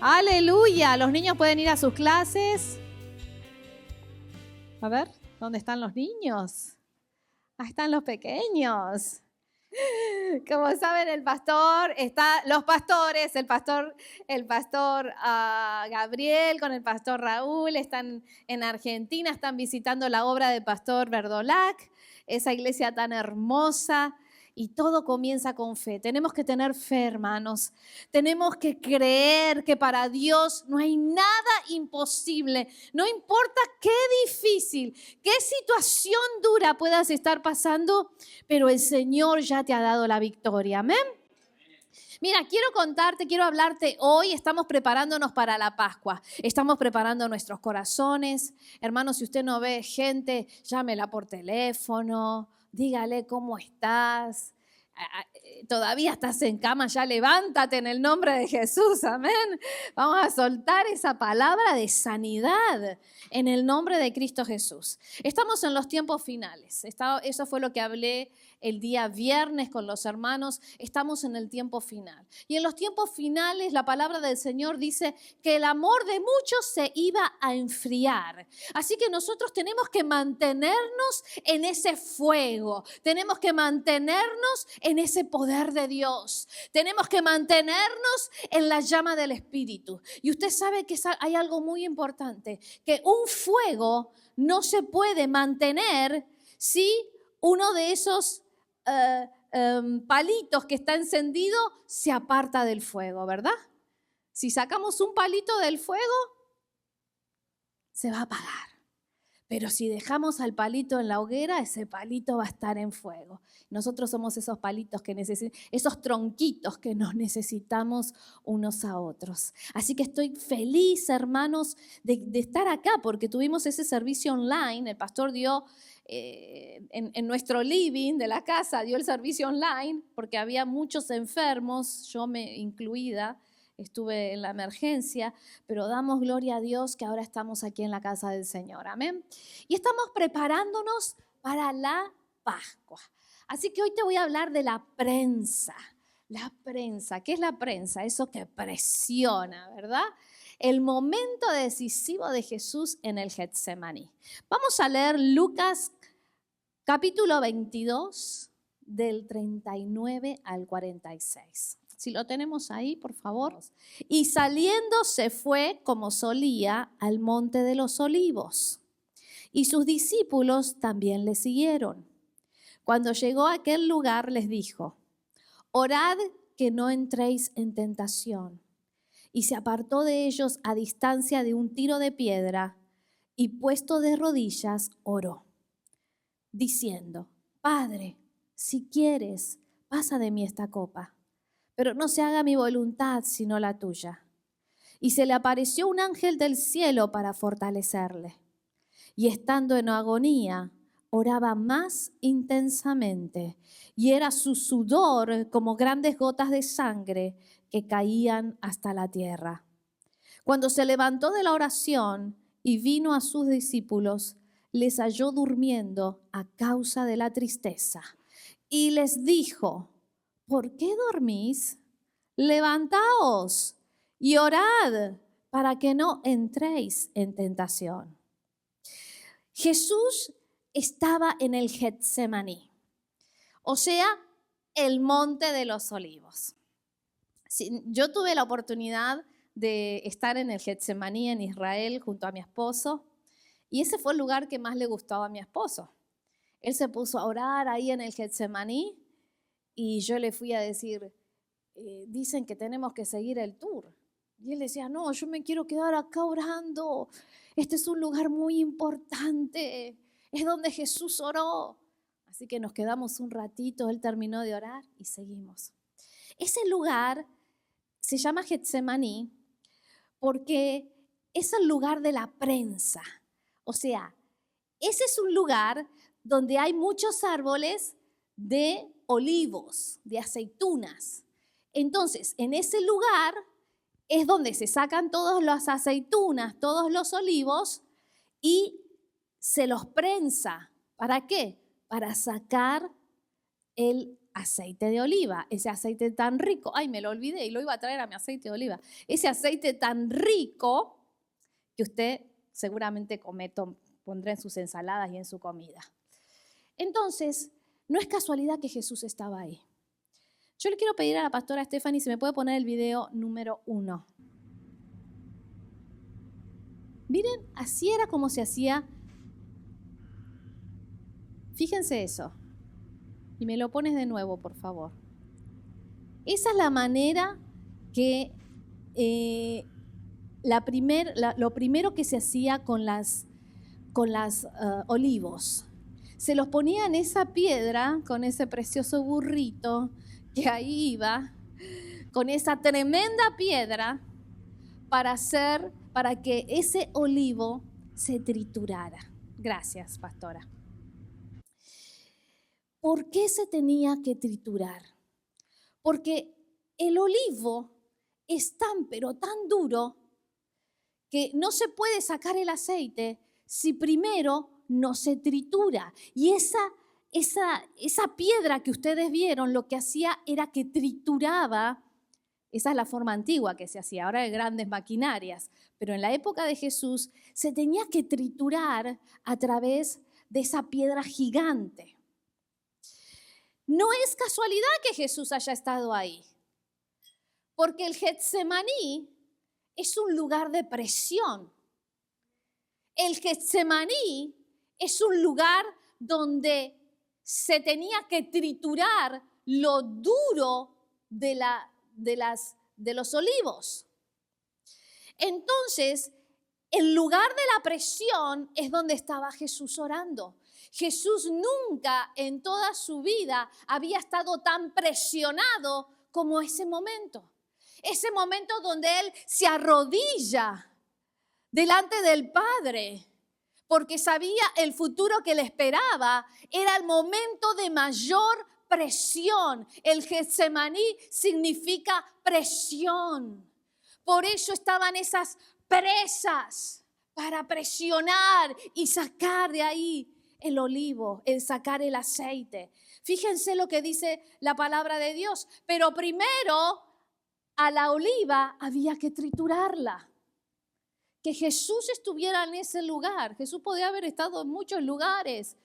Aleluya. Los niños pueden ir a sus clases. A ver, ¿dónde están los niños? Ahí están los pequeños. Como saben, el pastor está, los pastores, el pastor Gabriel con el pastor Raúl están en Argentina, están visitando la obra del pastor Verdolac, esa iglesia tan hermosa. Y todo comienza con fe. Tenemos que tener fe, hermanos. Tenemos que creer que para Dios no hay nada imposible. No importa qué difícil, qué situación dura puedas estar pasando, pero el Señor ya te ha dado la victoria. Amén. Mira, quiero hablarte hoy. Estamos preparándonos para la Pascua. Estamos preparando nuestros corazones. Hermanos, si usted no ve gente, llámela por teléfono. Dígale cómo estás. Todavía estás en cama, ya levántate en el nombre de Jesús, amén. Vamos a soltar esa palabra de sanidad en el nombre de Cristo Jesús. Estamos en los tiempos finales. Eso fue lo que hablé el día viernes con los hermanos. Estamos en el tiempo final. Y en los tiempos finales la palabra del Señor dice que el amor de muchos se iba a enfriar. Así que nosotros tenemos que mantenernos en ese fuego. Tenemos que mantenernos en ese poder de Dios. Tenemos que mantenernos en la llama del Espíritu. Y usted sabe que hay algo muy importante, que un fuego no se puede mantener si uno de esos palitos que está encendido se aparta del fuego, ¿verdad? Si sacamos un palito del fuego, se va a apagar. Pero si dejamos al palito en la hoguera, ese palito va a estar en fuego. Nosotros somos esos palitos que necesitamos, esos tronquitos que nos necesitamos unos a otros. Así que estoy feliz, hermanos, de estar acá, porque tuvimos ese servicio online. El pastor dio en nuestro living de la casa, dio el servicio online, porque había muchos enfermos, yo me incluida. Estuve en la emergencia, pero damos gloria a Dios que ahora estamos aquí en la casa del Señor. Amén. Y estamos preparándonos para la Pascua. Así que hoy te voy a hablar de la prensa. La prensa. ¿Qué es la prensa? Eso que presiona, ¿verdad? El momento decisivo de Jesús en el Getsemaní. Vamos a leer Lucas capítulo 22 del 39 al 46. Si lo tenemos ahí, por favor. Y saliendo se fue, como solía, al monte de los olivos. Y sus discípulos también le siguieron. Cuando llegó a aquel lugar, les dijo: orad que no entréis en tentación. Y se apartó de ellos a distancia de un tiro de piedra, y puesto de rodillas, oró, diciendo: Padre, si quieres, pasa de mí esta copa. Pero no se haga mi voluntad, sino la tuya. Y se le apareció un ángel del cielo para fortalecerle. Y estando en agonía, oraba más intensamente, y era su sudor como grandes gotas de sangre que caían hasta la tierra. Cuando se levantó de la oración y vino a sus discípulos, les halló durmiendo a causa de la tristeza. Y les dijo: ¿por qué dormís? Levantaos y orad para que no entréis en tentación. Jesús estaba en el Getsemaní, o sea, el monte de los olivos. Yo tuve la oportunidad de estar en el Getsemaní en Israel junto a mi esposo, y ese fue el lugar que más le gustaba a mi esposo. Él se puso a orar ahí en el Getsemaní, y yo le fui a decir: dicen que tenemos que seguir el tour. Y él decía: no, yo me quiero quedar acá orando. Este es un lugar muy importante. Es donde Jesús oró. Así que nos quedamos un ratito. Él terminó de orar y seguimos. Ese lugar se llama Getsemaní porque es el lugar de la prensa. O sea, ese es un lugar donde hay muchos árboles de olivos, de aceitunas. Entonces, en ese lugar es donde se sacan todas las aceitunas, todos los olivos, y se los prensa. ¿Para qué? Para sacar el aceite de oliva, ese aceite tan rico. Ay, me lo olvidé y lo iba a traer a mi aceite de oliva. Ese aceite tan rico que usted seguramente pondrá en sus ensaladas y en su comida. Entonces, no es casualidad que Jesús estaba ahí. Yo le quiero pedir a la pastora Stephanie si me puede poner el video número 1. Miren, así era como se hacía. Fíjense eso. Y me lo pones de nuevo, por favor. Esa es la manera que lo primero que se hacía con las olivos. Se los ponía en esa piedra con ese precioso burrito que ahí iba, con esa tremenda piedra para que ese olivo se triturara. Gracias, pastora. ¿Por qué se tenía que triturar? Porque el olivo es tan, pero tan duro que no se puede sacar el aceite si primero no se tritura. Y esa piedra que ustedes vieron, lo que hacía era que trituraba. Esa es la forma antigua que se hacía, ahora hay grandes maquinarias. Pero en la época de Jesús se tenía que triturar a través de esa piedra gigante. No es casualidad que Jesús haya estado ahí, porque el Getsemaní es un lugar de presión. El Getsemaní es un lugar donde se tenía que triturar lo duro de los olivos. Entonces, el lugar de la presión es donde estaba Jesús orando. Jesús nunca en toda su vida había estado tan presionado como ese momento. Ese momento donde Él se arrodilla delante del Padre, porque sabía el futuro que le esperaba. Era el momento de mayor presión. El Getsemaní significa presión. Por eso estaban esas presas para presionar y sacar de ahí el olivo, el sacar el aceite. Fíjense lo que dice la palabra de Dios. Pero primero a la oliva había que triturarla. Que Jesús estuviera en ese lugar. Jesús podía haber estado en muchos lugares,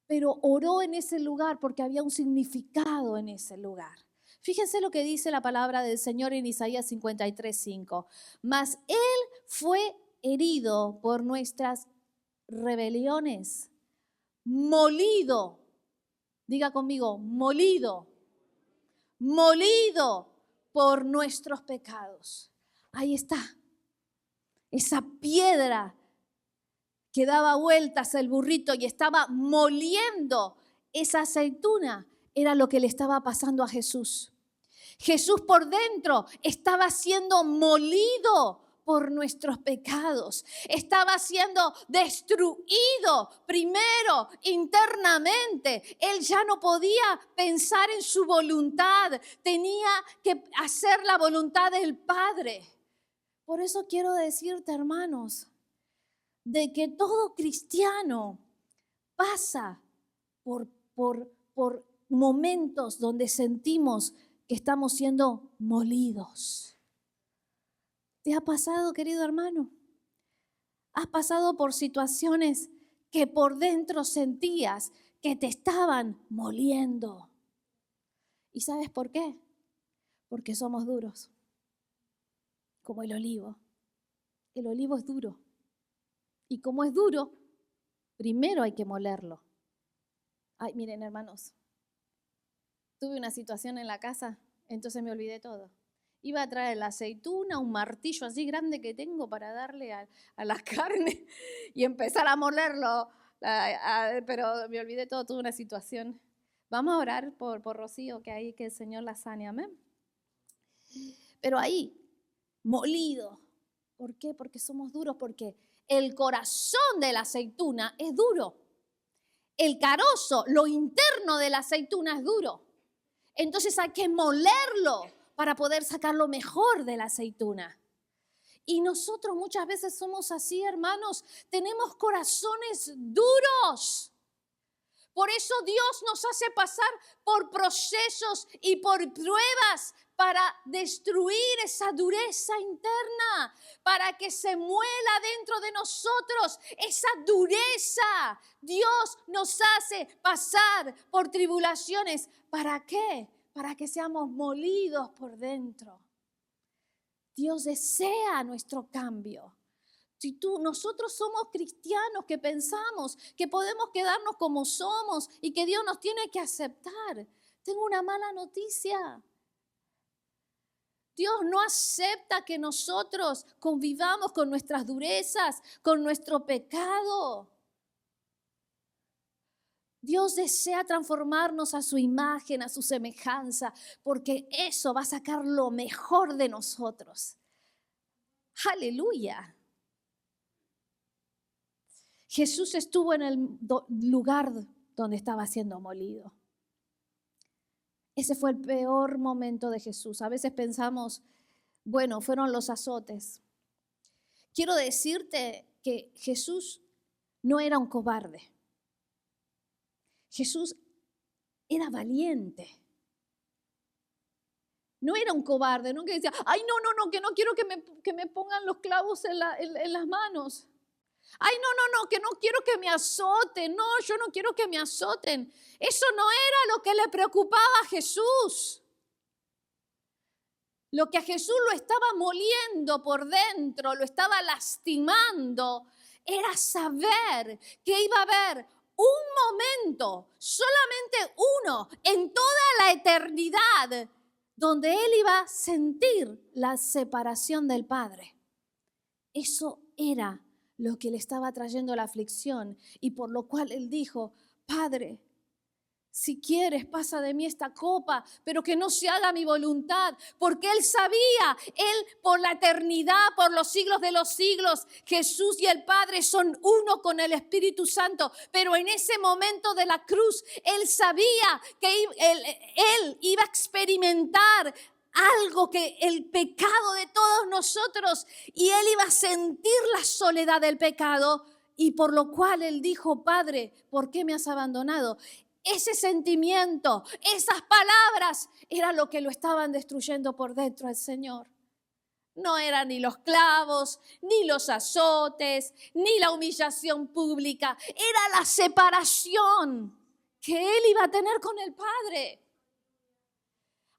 pero oró en ese lugar porque había un significado en ese lugar. Fíjense lo que dice la palabra del Señor en Isaías 53:5. Mas Él fue herido por nuestras rebeliones, molido. Diga conmigo, molido. Molido por nuestros pecados. Ahí está. Esa piedra que daba vueltas el burrito y estaba moliendo esa aceituna era lo que le estaba pasando a Jesús. Jesús por dentro estaba siendo molido por nuestros pecados. Estaba siendo destruido primero internamente. Él ya no podía pensar en su voluntad. Tenía que hacer la voluntad del Padre. Por eso quiero decirte, hermanos, de que todo cristiano pasa por momentos donde sentimos que estamos siendo molidos. ¿Te ha pasado, querido hermano? ¿Has pasado por situaciones que por dentro sentías que te estaban moliendo? ¿Y sabes por qué? Porque somos duros, como el olivo. El olivo es duro. Y como es duro, primero hay que molerlo. Ay, miren, hermanos, tuve una situación en la casa, entonces me olvidé todo. Iba a traer la aceituna, un martillo así grande que tengo para darle a la carne y empezar a molerlo, pero me olvidé todo, tuve una situación. Vamos a orar por Rocío, que el Señor la sane, amén. Pero ahí, molido. ¿Por qué? Porque somos duros, porque el corazón de la aceituna es duro. El carozo, lo interno de la aceituna es duro. Entonces hay que molerlo para poder sacar lo mejor de la aceituna. Y nosotros muchas veces somos así, hermanos. Tenemos corazones duros Por eso Dios nos hace pasar por procesos y por pruebas para destruir esa dureza interna, para que se muela dentro de nosotros esa dureza. Dios nos hace pasar por tribulaciones. ¿Para qué? Para que seamos molidos por dentro. Dios desea nuestro cambio. Nosotros somos cristianos que pensamos que podemos quedarnos como somos y que Dios nos tiene que aceptar. Tengo una mala noticia. Dios no acepta que nosotros convivamos con nuestras durezas, con nuestro pecado. Dios desea transformarnos a su imagen, a su semejanza, porque eso va a sacar lo mejor de nosotros. ¡Aleluya! Jesús estuvo en el lugar donde estaba siendo molido. Ese fue el peor momento de Jesús. A veces pensamos, bueno, fueron los azotes. Quiero decirte que Jesús no era un cobarde. Jesús era valiente. No era un cobarde, no que decía, ay, no, que no quiero que me pongan los clavos en las manos. Ay, no, que no quiero que me azoten. No, yo no quiero que me azoten. Eso no era lo que le preocupaba a Jesús. Lo que a Jesús lo estaba moliendo por dentro, lo estaba lastimando, era saber que iba a haber un momento, solamente uno, en toda la eternidad, donde él iba a sentir la separación del Padre. Eso era lo que le estaba trayendo la aflicción y por lo cual él dijo, Padre, si quieres, pasa de mí esta copa, pero que no se haga mi voluntad, porque él sabía, él por la eternidad, por los siglos de los siglos, Jesús y el Padre son uno con el Espíritu Santo, pero en ese momento de la cruz, él sabía que él iba a experimentar algo que el pecado de todos nosotros, y él iba a sentir la soledad del pecado, y por lo cual él dijo, Padre, ¿por qué me has abandonado? Ese sentimiento, esas palabras, era lo que lo estaban destruyendo por dentro al Señor. No eran ni los clavos, ni los azotes, ni la humillación pública. Era la separación que él iba a tener con el Padre.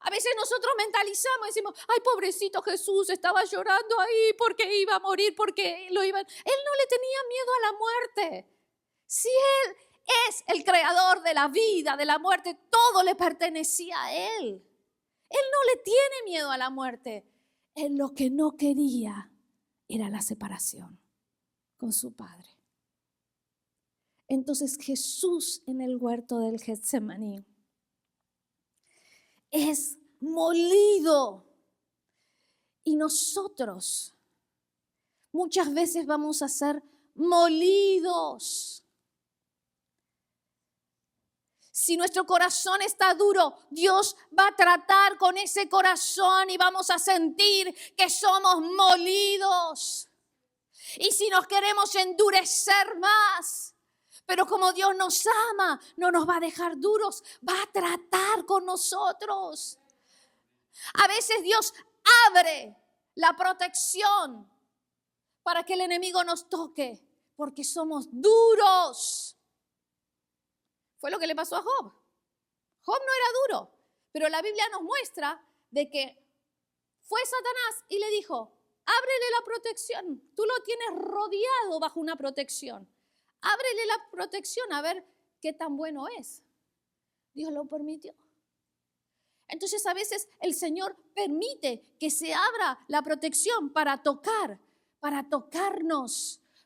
A veces nosotros mentalizamos y decimos, ay, pobrecito Jesús, estaba llorando ahí porque iba a morir, porque lo iba. Él no le tenía miedo a la muerte. Si él es el creador de la vida, de la muerte, todo le pertenecía a él. Él no le tiene miedo a la muerte. Él lo que no quería era la separación con su Padre. Entonces Jesús en el huerto del Getsemaní es molido. Y nosotros muchas veces vamos a ser molidos. Si nuestro corazón está duro, Dios va a tratar con ese corazón y vamos a sentir que somos molidos. Y si nos queremos endurecer más, pero como Dios nos ama, no nos va a dejar duros, va a tratar con nosotros. A veces Dios abre la protección para que el enemigo nos toque, porque somos duros. Fue lo que le pasó a Job. Job no era duro, pero la Biblia nos muestra de que fue Satanás y le dijo, ábrele la protección. Tú lo tienes rodeado bajo una protección. Ábrele la protección a ver qué tan bueno es. Dios lo permitió. Entonces a veces el Señor permite que se abra la protección para tocarnos,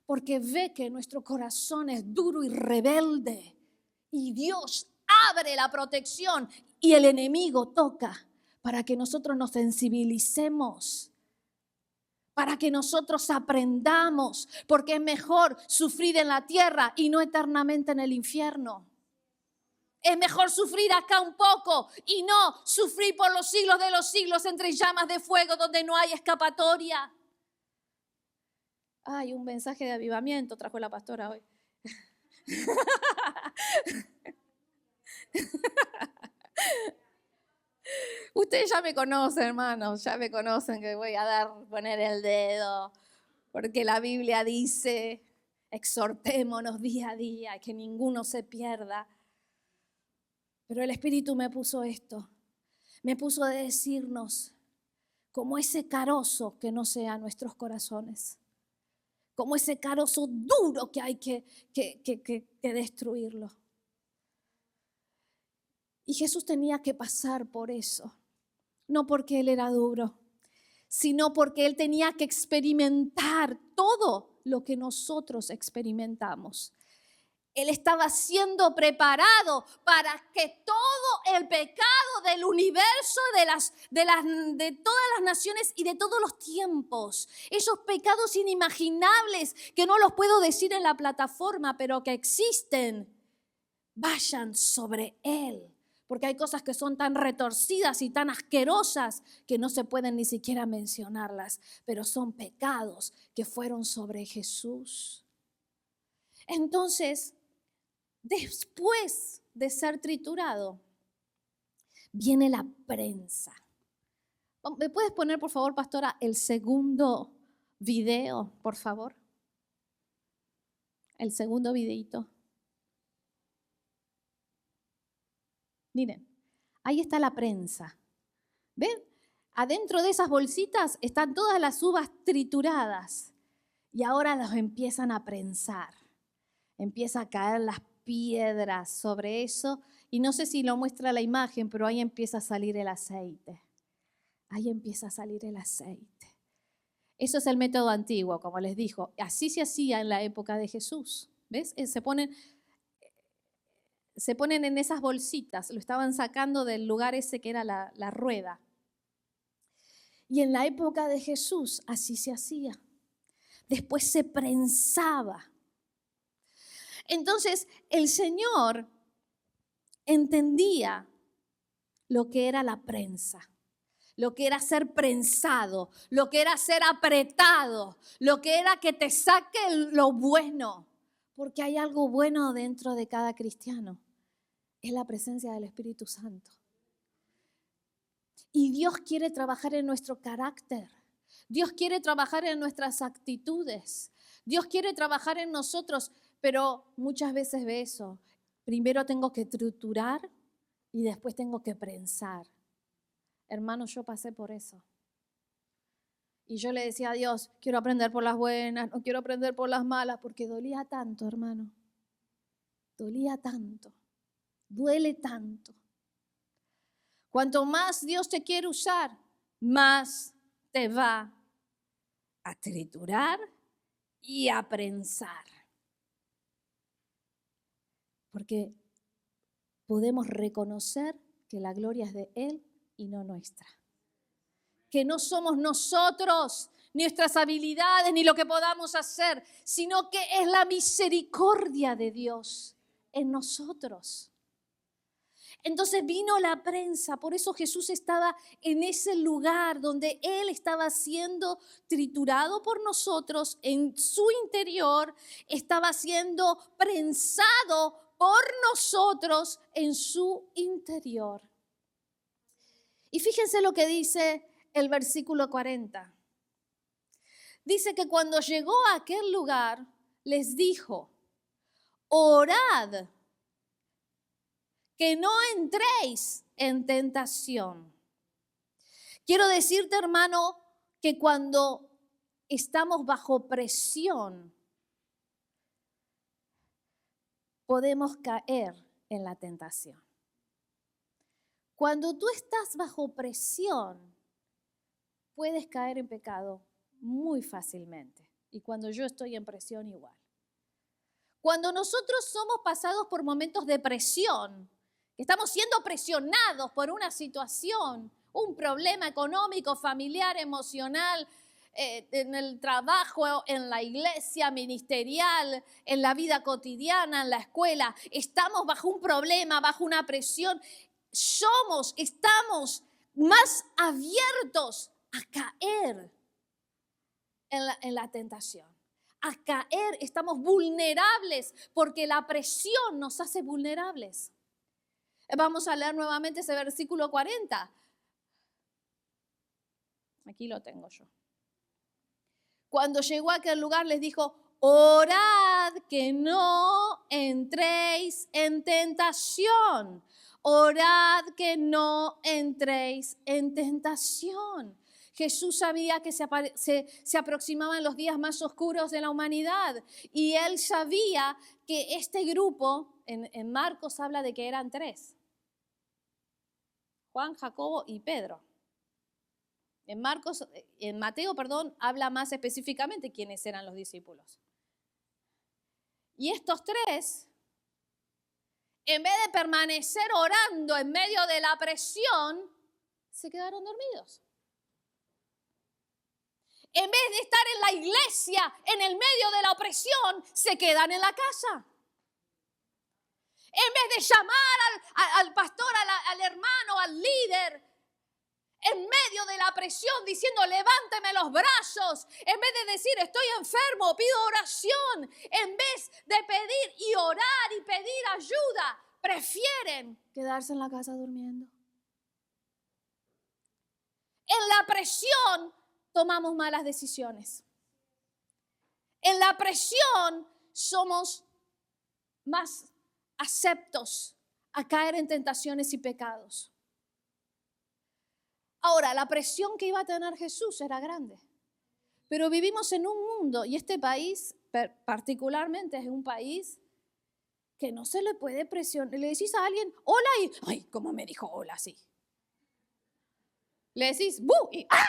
porque ve que nuestro corazón es duro y rebelde. Y Dios abre la protección y el enemigo toca para que nosotros nos sensibilicemos, para que nosotros aprendamos, porque es mejor sufrir en la tierra y no eternamente en el infierno. Es mejor sufrir acá un poco y no sufrir por los siglos de los siglos entre llamas de fuego donde no hay escapatoria. Ay, un mensaje de avivamiento trajo la pastora hoy. Ustedes ya me conocen, hermanos, ya me conocen que voy a poner el dedo, porque la Biblia dice, exhortémonos día a día, que ninguno se pierda. Pero el Espíritu me puso esto, me puso de decirnos, como ese carozo que no sea nuestros corazones, como ese carozo duro que hay que destruirlo. Y Jesús tenía que pasar por eso, no porque Él era duro, sino porque Él tenía que experimentar todo lo que nosotros experimentamos. Él estaba siendo preparado para que todo el pecado del universo, de todas las naciones y de todos los tiempos, esos pecados inimaginables que no los puedo decir en la plataforma, pero que existen, vayan sobre Él. Porque hay cosas que son tan retorcidas y tan asquerosas que no se pueden ni siquiera mencionarlas, pero son pecados que fueron sobre Jesús. Entonces, después de ser triturado, viene la prensa. ¿Me puedes poner, por favor, pastora, el segundo video, por favor? El segundo videito. Miren, ahí está la prensa. ¿Ven? Adentro de esas bolsitas están todas las uvas trituradas y ahora las empiezan a prensar. Empieza a caer las piedras sobre eso y no sé si lo muestra la imagen, pero ahí empieza a salir el aceite. Ahí empieza a salir el aceite. Eso es el método antiguo, como les dijo. Así se hacía en la época de Jesús. ¿Ves? Se ponen en esas bolsitas, lo estaban sacando del lugar ese que era la rueda. Y en la época de Jesús así se hacía. Después se prensaba. Entonces el Señor entendía lo que era la prensa, lo que era ser prensado, lo que era ser apretado, lo que era que te saque lo bueno. Porque hay algo bueno dentro de cada cristiano. Es la presencia del Espíritu Santo. Y Dios quiere trabajar en nuestro carácter. Dios quiere trabajar en nuestras actitudes. Dios quiere trabajar en nosotros, pero muchas veces ve eso. Primero tengo que triturar y después tengo que prensar. Hermanos, yo pasé por eso. Y yo le decía a Dios, quiero aprender por las buenas, no quiero aprender por las malas, porque dolía tanto, hermano. Dolía tanto. Duele tanto. Cuanto más Dios te quiere usar, más te va a triturar y a prensar. Porque podemos reconocer que la gloria es de Él y no nuestra. Que no somos nosotros, nuestras habilidades, ni lo que podamos hacer, sino que es la misericordia de Dios en nosotros. Entonces vino la prensa, por eso Jesús estaba en ese lugar donde Él estaba siendo triturado por nosotros, en su interior, estaba siendo prensado por nosotros en su interior. Y fíjense lo que dice el versículo 40. Dice que cuando llegó a aquel lugar, les dijo, orad, que no entréis en tentación. Quiero decirte, hermano, que cuando estamos bajo presión, podemos caer en la tentación. Cuando tú estás bajo presión, puedes caer en pecado muy fácilmente. Y cuando yo estoy en presión, igual. Cuando nosotros somos pasados por momentos de presión, estamos siendo presionados por una situación, un problema económico, familiar, emocional, en el trabajo, en la iglesia, ministerial, en la vida cotidiana, en la escuela. Estamos bajo un problema, bajo una presión. Estamos más abiertos a caer en la tentación. A caer, estamos vulnerables porque la presión nos hace vulnerables. Vamos a leer nuevamente ese versículo 40. Aquí lo tengo yo. Cuando llegó a aquel lugar les dijo, orad que no entréis en tentación. Orad que no entréis en tentación. Jesús sabía que se aproximaban los días más oscuros de la humanidad y él sabía que este grupo, en Marcos habla de que eran 3. Juan, Jacobo y Pedro. En Mateo, habla más específicamente quiénes eran los discípulos. Y estos 3, en vez de permanecer orando en medio de la presión, se quedaron dormidos. En vez de estar en la iglesia, en el medio de la opresión, se quedan en la casa. En vez de llamar al pastor, al hermano, al líder, en medio de la presión, diciendo, levánteme los brazos, en vez de decir, estoy enfermo, pido oración, en vez de pedir y orar y pedir ayuda, prefieren quedarse en la casa durmiendo. En la presión tomamos malas decisiones. En la presión somos más aceptos a caer en tentaciones y pecados. Ahora, la presión que iba a tener Jesús era grande. Pero vivimos en un mundo, y este país particularmente es un país que no se le puede presionar. Le decís a alguien, hola, y, ay, ¿cómo me dijo hola así? Le decís, ¡bu! Y ¡ah!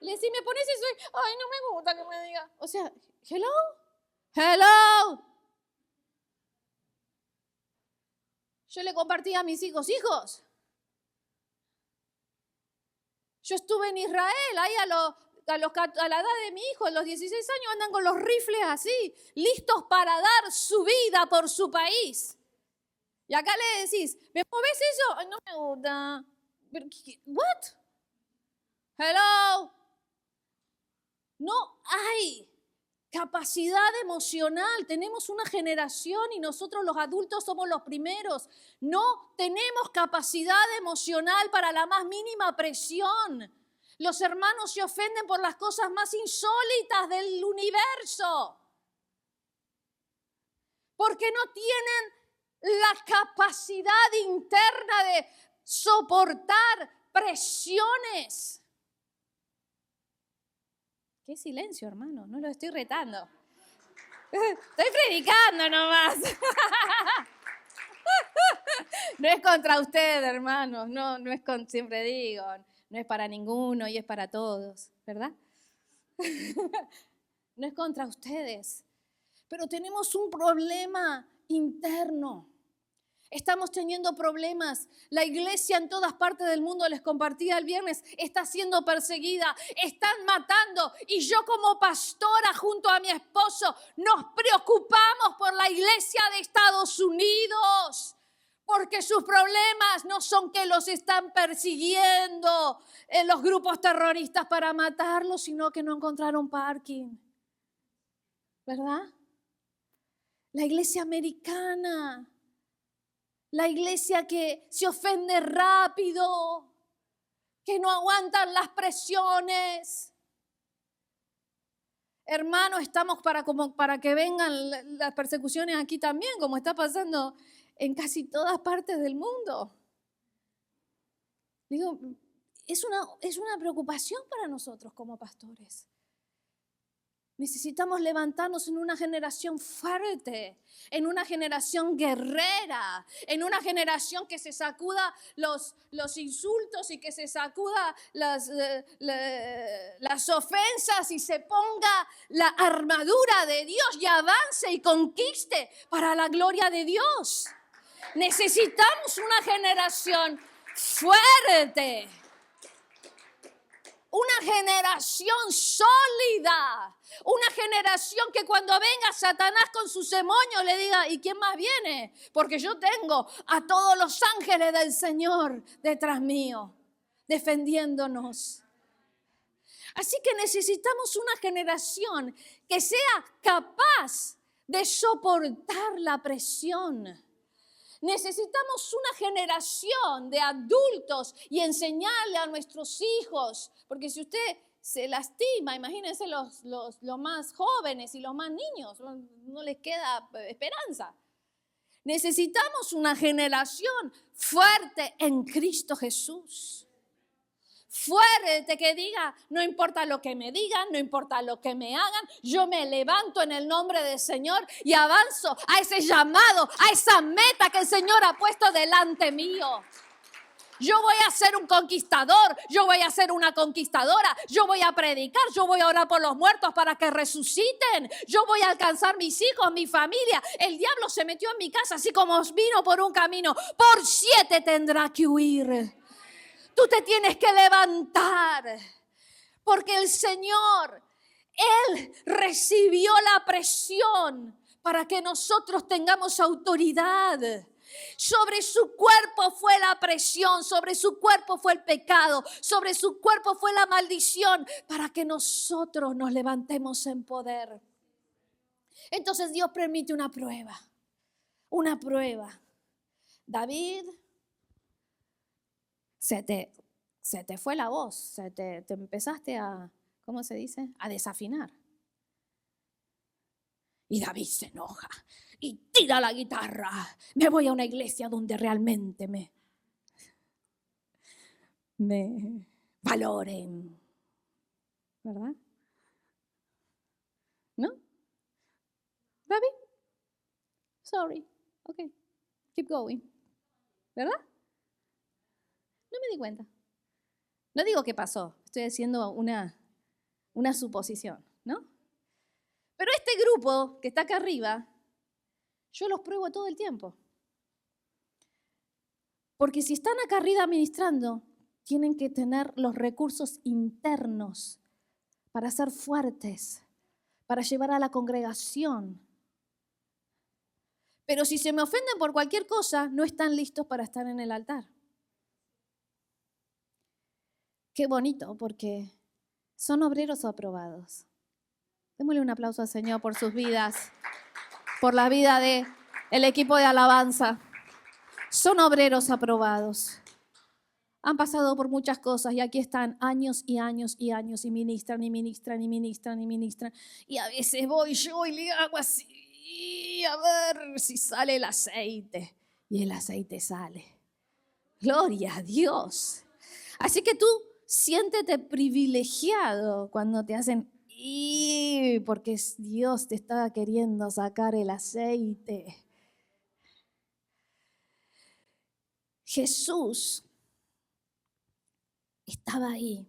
Le decís, me pones eso y, ay, no me gusta que me diga. O sea, hello, hello. Yo le compartí a mis hijos, yo estuve en Israel, ahí a la edad de mi hijo, a los 16 años, andan con los rifles así, listos para dar su vida por su país. Y acá le decís, ¿me mueves eso? Ay, no me gusta. ¿What? Hello. No hay capacidad emocional. Tenemos una generación y nosotros los adultos somos los primeros. No tenemos capacidad emocional para la más mínima presión. Los hermanos se ofenden por las cosas más insólitas del universo. Porque no tienen la capacidad interna de soportar presiones. Qué silencio, hermano, no lo estoy retando. Estoy predicando nomás. No es contra ustedes, hermanos, no es siempre digo, no es para ninguno y es para todos, ¿verdad? No es contra ustedes, pero tenemos un problema interno. Estamos teniendo problemas. La iglesia en todas partes del mundo, les compartía el viernes, está siendo perseguida, están matando. Y yo como pastora junto a mi esposo nos preocupamos por la iglesia de Estados Unidos. Porque sus problemas no son que los están persiguiendo los grupos terroristas para matarlos, sino que no encontraron parking. ¿Verdad? La iglesia americana. La iglesia que se ofende rápido, que no aguantan las presiones. Hermano, estamos para que vengan las persecuciones aquí también, como está pasando en casi todas partes del mundo. Digo, es una preocupación para nosotros como pastores. Necesitamos levantarnos en una generación fuerte, en una generación guerrera, en una generación que se sacuda los insultos y que se sacuda las ofensas y se ponga la armadura de Dios y avance y conquiste para la gloria de Dios. Necesitamos una generación fuerte. Una generación sólida, una generación que cuando venga Satanás con sus demonios le diga, ¿y quién más viene? Porque yo tengo a todos los ángeles del Señor detrás mío, defendiéndonos. Así que necesitamos una generación que sea capaz de soportar la presión. Necesitamos una generación de adultos y enseñarle a nuestros hijos, porque si usted se lastima, imagínense los más jóvenes y los más niños, no les queda esperanza. Necesitamos una generación fuerte en Cristo Jesús. Fuerte que diga, no importa lo que me digan, no importa lo que me hagan, yo me levanto en el nombre del Señor y avanzo a ese llamado, a esa meta que el Señor ha puesto delante mío. Yo voy a ser un conquistador, yo voy a ser una conquistadora, yo voy a predicar, yo voy a orar por los muertos para que resuciten, yo voy a alcanzar mis hijos, mi familia. El diablo se metió en mi casa así como vino por un camino, por 7 tendrá que huir. Tú te tienes que levantar, porque el Señor, Él recibió la presión para que nosotros tengamos autoridad. Sobre su cuerpo fue la presión, sobre su cuerpo fue el pecado, sobre su cuerpo fue la maldición, para que nosotros nos levantemos en poder. Entonces Dios permite una prueba, una prueba. David, se te fue la voz, te empezaste a, ¿cómo se dice? A desafinar. Y David se enoja y tira la guitarra. Me voy a una iglesia donde realmente me valoren. ¿Verdad? ¿No? David, sorry, okay, keep going. ¿Verdad? No me di cuenta. No digo qué pasó, estoy haciendo una suposición, ¿no? Pero este grupo que está acá arriba, yo los pruebo todo el tiempo. Porque si están acá arriba ministrando, tienen que tener los recursos internos para ser fuertes, para llevar a la congregación. Pero si se me ofenden por cualquier cosa, no están listos para estar en el altar. Qué bonito, porque son obreros aprobados. Démosle un aplauso al Señor por sus vidas, por la vida del equipo de alabanza. Son obreros aprobados. Han pasado por muchas cosas y aquí están años y años y años y ministran y ministran y ministran y ministran. Y a veces voy yo y le hago así, a ver si sale el aceite. Y el aceite sale. Gloria a Dios. Así que tú siéntete privilegiado cuando te hacen porque Dios te está queriendo sacar el aceite. Jesús estaba ahí.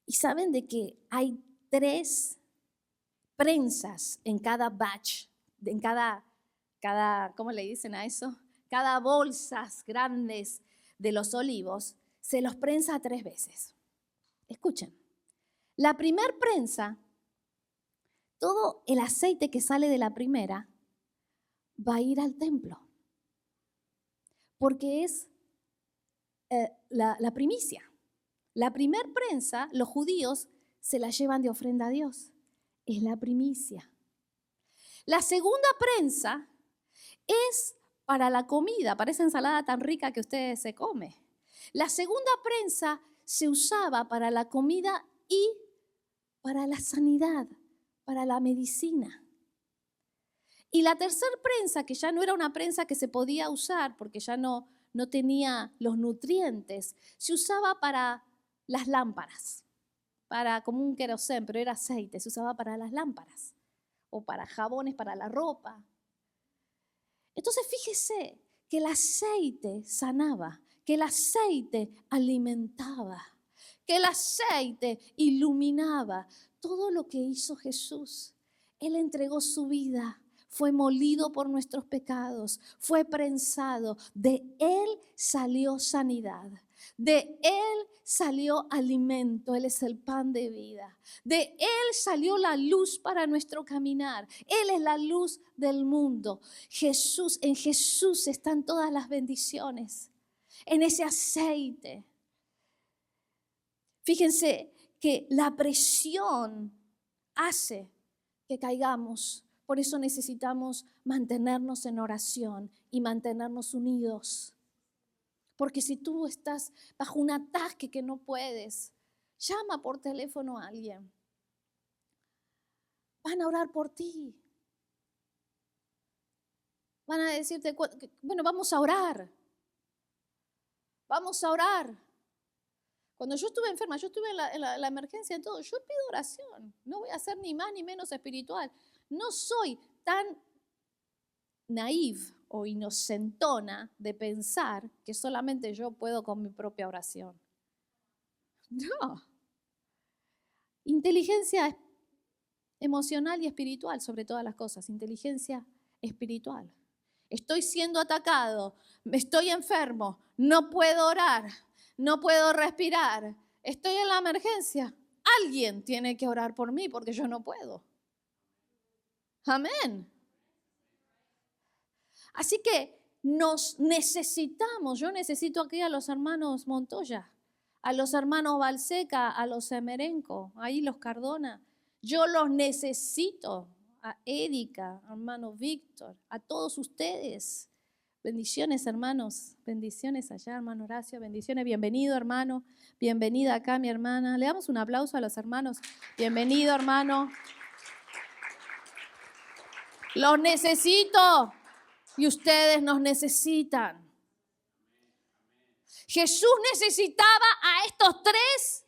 Y saben de que hay 3 prensas en cada batch, en cada, ¿cómo le dicen a eso? Cada bolsas grandes de los olivos, se los prensa 3 veces. Escuchen, la primer prensa, todo el aceite que sale de la primera va a ir al templo, porque es la primicia. La primer prensa, los judíos se la llevan de ofrenda a Dios. Es la primicia. La segunda prensa es para la comida, para esa ensalada tan rica que usted se come. La segunda prensa se usaba para la comida y para la sanidad, para la medicina. Y la tercera prensa, que ya no era una prensa que se podía usar porque ya no tenía los nutrientes, se usaba para las lámparas, para como un querosén, pero era aceite, se usaba para las lámparas o para jabones para la ropa. Entonces fíjese que el aceite sanaba, que el aceite alimentaba, que el aceite iluminaba. Todo lo que hizo Jesús, Él entregó su vida. Fue molido por nuestros pecados, fue prensado. De Él salió sanidad, de Él salió alimento. Él es el pan de vida. De Él salió la luz para nuestro caminar. Él es la luz del mundo. Jesús, en Jesús están todas las bendiciones, en ese aceite. Fíjense que la presión hace que caigamos. Por eso necesitamos mantenernos en oración y mantenernos unidos. Porque si tú estás bajo un ataque que no puedes, llama por teléfono a alguien. Van a orar por ti. Van a decirte, bueno, vamos a orar. Vamos a orar. Cuando yo estuve enferma, yo estuve en la emergencia y todo, yo pido oración. No voy a ser ni más ni menos espiritual. No soy tan naive o inocentona de pensar que solamente yo puedo con mi propia oración. No. Inteligencia emocional y espiritual sobre todas las cosas. Inteligencia espiritual. Estoy siendo atacado, estoy enfermo, no puedo orar, no puedo respirar, estoy en la emergencia. Alguien tiene que orar por mí porque yo no puedo. Amén. Así que nos necesitamos. Yo necesito aquí a los hermanos Montoya, a los hermanos Balseca, a los Semerenco, ahí los Cardona. Yo los necesito. A Erika, hermano Víctor, a todos ustedes. Bendiciones, hermanos. Bendiciones allá, hermano Horacio. Bendiciones. Bienvenido, hermano. Bienvenida acá, mi hermana. Le damos un aplauso a los hermanos. Bienvenido, hermano. Los necesito y ustedes nos necesitan. Jesús necesitaba a estos tres,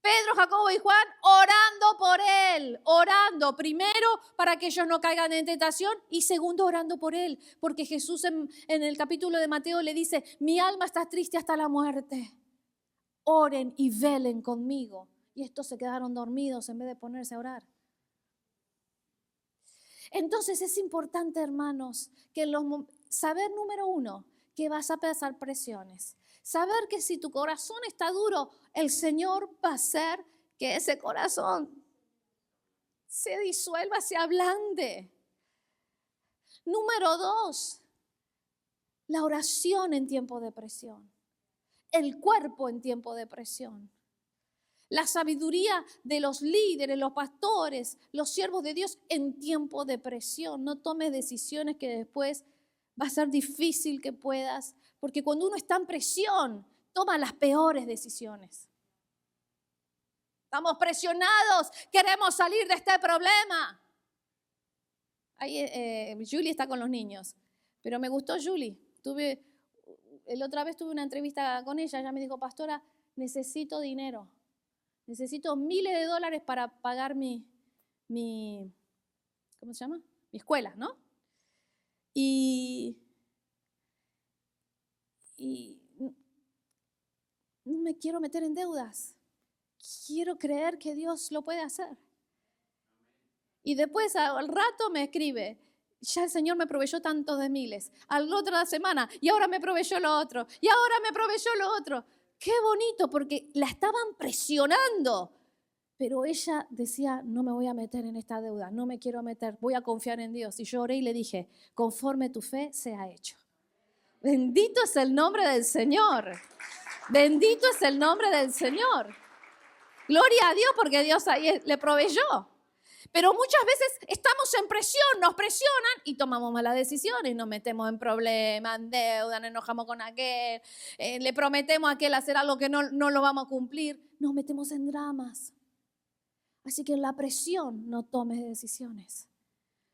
Pedro, Jacobo y Juan, orando por él, orando primero para que ellos no caigan en tentación y segundo orando por él, porque Jesús en el capítulo de Mateo le dice, mi alma está triste hasta la muerte, oren y velen conmigo. Y estos se quedaron dormidos en vez de ponerse a orar. Entonces es importante, hermanos, que saber, número uno, que vas a pasar presiones. Saber que si tu corazón está duro, el Señor va a hacer que ese corazón se disuelva, se ablande. Número dos, la oración en tiempo de presión. El cuerpo en tiempo de presión. La sabiduría de los líderes, los pastores, los siervos de Dios en tiempo de presión. No tomes decisiones que después va a ser difícil que puedas, porque cuando uno está en presión, toma las peores decisiones. Estamos presionados, queremos salir de este problema. Ahí Julie está con los niños, pero me gustó Julie. La otra vez tuve una entrevista con ella me dijo, pastora, necesito dinero. Necesito miles de dólares para pagar mi ¿cómo se llama? Mi escuela, ¿no? Y no me quiero meter en deudas. Quiero creer que Dios lo puede hacer. Y después al rato me escribe, ya el Señor me proveyó tantos de miles. Al otro de la semana, y ahora me proveyó lo otro. Y ahora me proveyó lo otro. Qué bonito, porque la estaban presionando. Pero ella decía, no me voy a meter en esta deuda, no me quiero meter, voy a confiar en Dios. Y yo oré y le dije, conforme tu fe sea hecho. Bendito es el nombre del Señor. Bendito es el nombre del Señor. Gloria a Dios porque Dios ahí le proveyó. Pero muchas veces estamos en presión, nos presionan y tomamos malas decisiones. Nos metemos en problemas, en deuda, nos enojamos con aquel, le prometemos a aquel hacer algo que no lo vamos a cumplir. Nos metemos en dramas. Así que en la presión no tomes decisiones.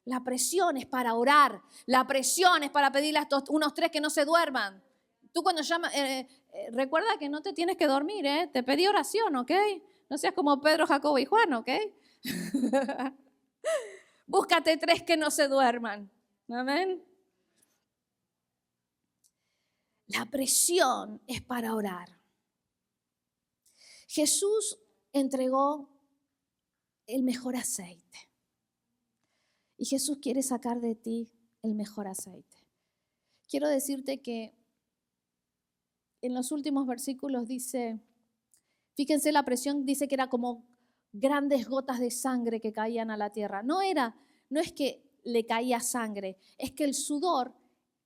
La presión es para orar. La presión es para pedirle a estos unos tres que no se duerman. Tú cuando llamas, recuerda que no te tienes que dormir, ¿eh? Te pedí oración, ¿ok? No seas como Pedro, Jacobo y Juan, ¿ok? Búscate tres que no se duerman. Amén. La presión es para orar. Jesús entregó el mejor aceite. Y Jesús quiere sacar de ti el mejor aceite. Quiero decirte que en los últimos versículos dice, fíjense la presión, dice que era como grandes gotas de sangre que caían a la tierra. No es que le caía sangre, es que el sudor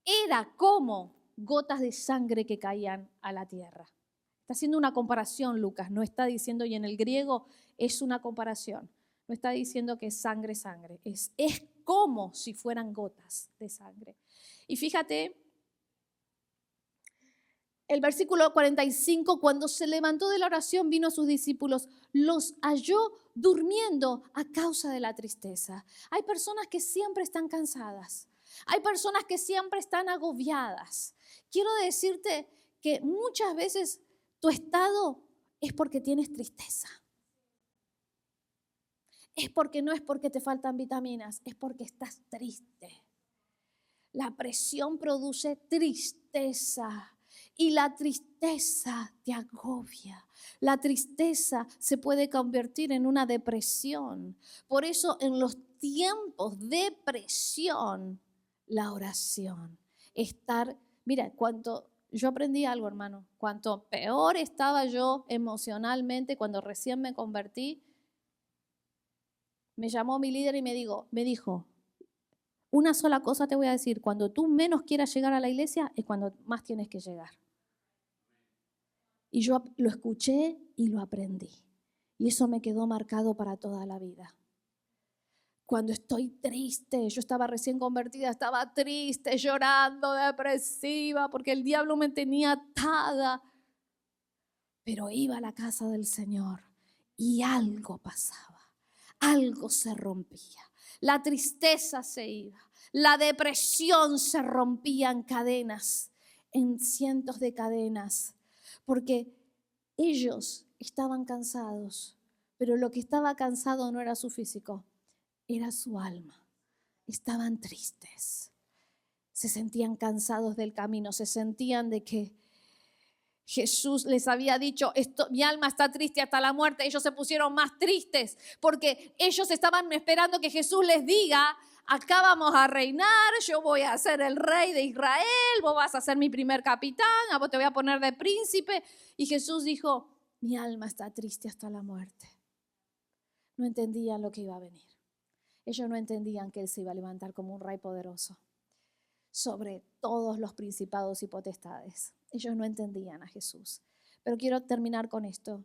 era como gotas de sangre que caían a la tierra. Está haciendo una comparación, Lucas, no está diciendo, y en el griego es una comparación. No está diciendo que es sangre, sangre. Es como si fueran gotas de sangre. Y fíjate, el versículo 45, cuando se levantó de la oración, vino a sus discípulos, los halló durmiendo a causa de la tristeza. Hay personas que siempre están cansadas. Hay personas que siempre están agobiadas. Quiero decirte que muchas veces tu estado es porque tienes tristeza. No es porque te faltan vitaminas, es porque estás triste. La presión produce tristeza y la tristeza te agobia. La tristeza se puede convertir en una depresión. Por eso en los tiempos de presión, la oración, mira, yo aprendí algo, hermano, cuanto peor estaba yo emocionalmente cuando recién me convertí, me llamó mi líder y me dijo, una sola cosa te voy a decir, cuando tú menos quieras llegar a la iglesia es cuando más tienes que llegar. Y yo lo escuché y lo aprendí. Y eso me quedó marcado para toda la vida. Cuando estoy triste, yo estaba recién convertida, estaba triste, llorando, depresiva, porque el diablo me tenía atada. Pero iba a la casa del Señor y algo pasaba, algo se rompía. La tristeza se iba, la depresión se rompía en cadenas, en cientos de cadenas, porque ellos estaban cansados, pero lo que estaba cansado no era su físico, era su alma. Estaban tristes, se sentían cansados del camino, se sentían de que Jesús les había dicho, mi alma está triste hasta la muerte. Ellos se pusieron más tristes porque ellos estaban esperando que Jesús les diga, acá vamos a reinar, yo voy a ser el rey de Israel, vos vas a ser mi primer capitán, a vos te voy a poner de príncipe. Y Jesús dijo, mi alma está triste hasta la muerte. No entendían lo que iba a venir. Ellos no entendían que Él se iba a levantar como un rey poderoso sobre todos los principados y potestades. Ellos no entendían a Jesús. Pero quiero terminar con esto.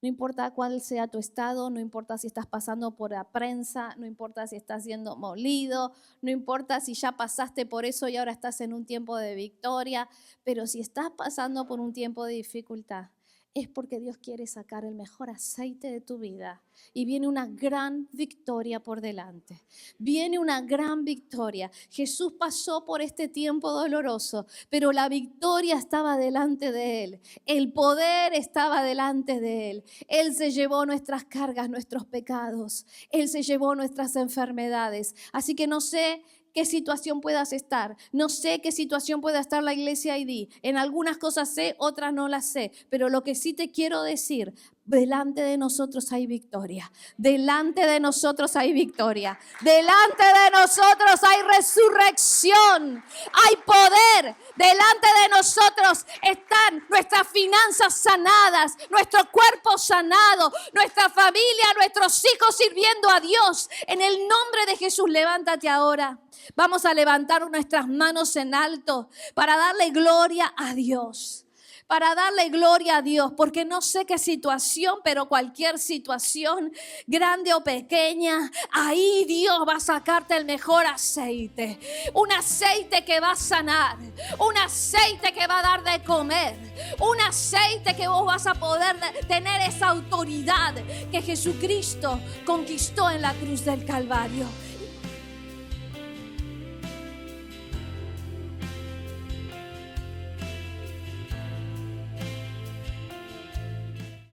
No importa cuál sea tu estado, no importa si estás pasando por la prensa, no importa si estás siendo molido, no importa si ya pasaste por eso y ahora estás en un tiempo de victoria, pero si estás pasando por un tiempo de dificultad, es porque Dios quiere sacar el mejor aceite de tu vida y viene una gran victoria por delante. Viene una gran victoria. Jesús pasó por este tiempo doloroso, pero la victoria estaba delante de Él. El poder estaba delante de Él. Él se llevó nuestras cargas, nuestros pecados. Él se llevó nuestras enfermedades. Así que no sé qué situación puedas estar. No sé qué situación pueda estar la iglesia ID. En algunas cosas sé, otras no las sé. Pero lo que sí te quiero decir, delante de nosotros hay victoria. Delante de nosotros hay victoria. Delante de nosotros hay resurrección. Hay poder. Delante de nosotros están nuestras finanzas sanadas, nuestro cuerpo sanado, nuestra familia, nuestros hijos sirviendo a Dios. En el nombre de Jesús, levántate ahora. Vamos a levantar nuestras manos en alto para darle gloria a Dios. Para darle gloria a Dios, porque no sé qué situación, pero cualquier situación, grande o pequeña, ahí Dios va a sacarte el mejor aceite. Un aceite que va a sanar, un aceite que va a dar de comer, un aceite que vos vas a poder tener esa autoridad que Jesucristo conquistó en la cruz del Calvario.